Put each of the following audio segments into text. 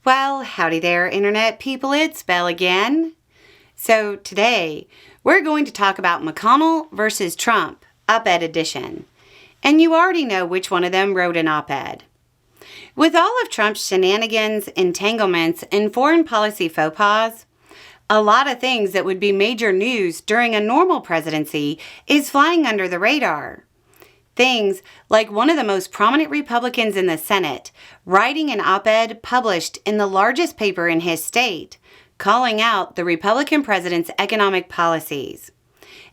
Well, howdy there, Internet people. It's Belle again. So today, we're going to talk about McConnell versus Trump, op-ed edition. And you already know which one of them wrote an op-ed. With all of Trump's shenanigans, entanglements, and foreign policy faux pas, a lot of things that would be major news during a normal presidency is flying under the radar. Things like one of the most prominent Republicans in the Senate writing an op-ed published in the largest paper in his state, calling out the Republican president's economic policies,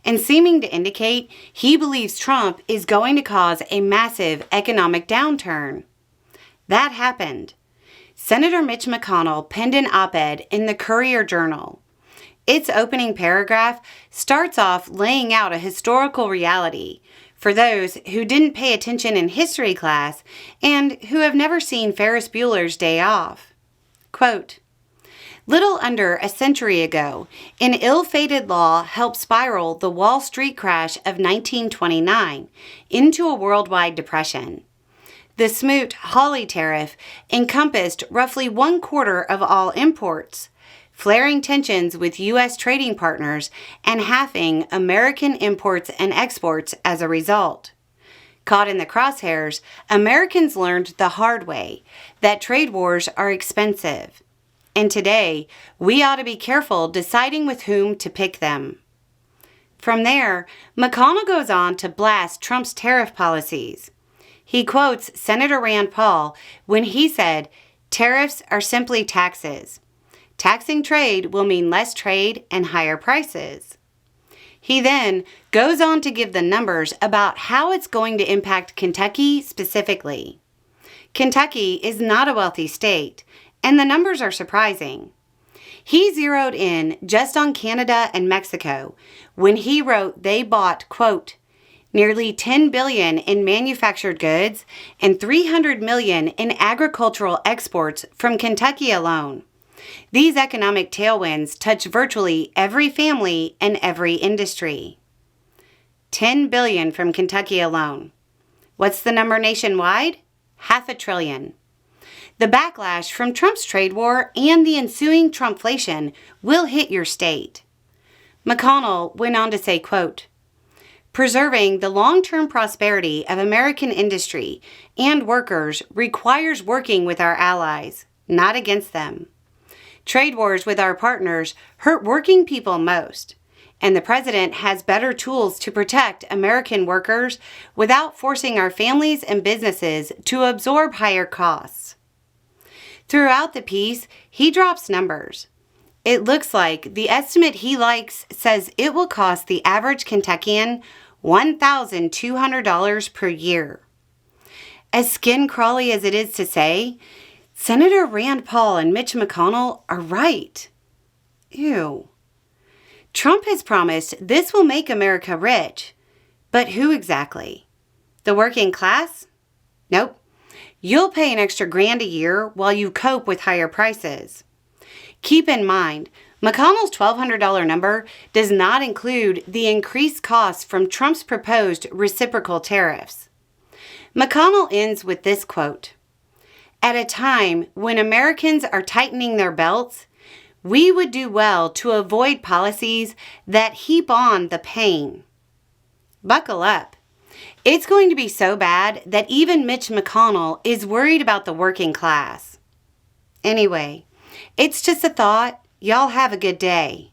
and seeming to indicate he believes Trump is going to cause a massive economic downturn. That happened. Senator Mitch McConnell penned an op-ed in the Courier-Journal. Its opening paragraph starts off laying out a historical reality for those who didn't pay attention in history class and who have never seen Ferris Bueller's Day Off. Quote, "Little under a century ago, an ill-fated law helped spiral the Wall Street crash of 1929 into a worldwide depression. The Smoot-Hawley tariff encompassed roughly 1/4 of all imports, flaring tensions with U.S. trading partners and halving American imports and exports as a result. Caught in the crosshairs, Americans learned the hard way that trade wars are expensive. And today, we ought to be careful deciding with whom to pick them." From there, McConnell goes on to blast Trump's tariff policies. He quotes Senator Rand Paul when he said, "Tariffs are simply taxes. Taxing trade will mean less trade and higher prices." He then goes on to give the numbers about how it's going to impact Kentucky specifically. Kentucky is not a wealthy state, and the numbers are surprising. He zeroed in just on Canada and Mexico when he wrote they bought, quote, "nearly $10 billion in manufactured goods and $300 million in agricultural exports from Kentucky alone. These economic tailwinds touch virtually every family and every industry." $10 billion from Kentucky alone. What's the number nationwide? $500 billion. The backlash from Trump's trade war and the ensuing Trumpflation will hit your state. McConnell went on to say, quote, "Preserving the long-term prosperity of American industry and workers requires working with our allies, not against them. Trade wars with our partners hurt working people most, and the president has better tools to protect American workers without forcing our families and businesses to absorb higher costs." Throughout the piece, he drops numbers. It looks like the estimate he likes says it will cost the average Kentuckian $1,200 per year. As skin-crawly as it is to say, Senator Rand Paul and Mitch McConnell are right. Ew. Trump has promised this will make America rich. But who exactly? The working class? Nope. You'll pay an extra $1,000 a year while you cope with higher prices. Keep in mind, McConnell's $1,200 number does not include the increased costs from Trump's proposed reciprocal tariffs. McConnell ends with this quote, "At a time when Americans are tightening their belts, we would do well to avoid policies that heap on the pain." Buckle up. It's going to be so bad that even Mitch McConnell is worried about the working class. Anyway, it's just a thought. Y'all have a good day.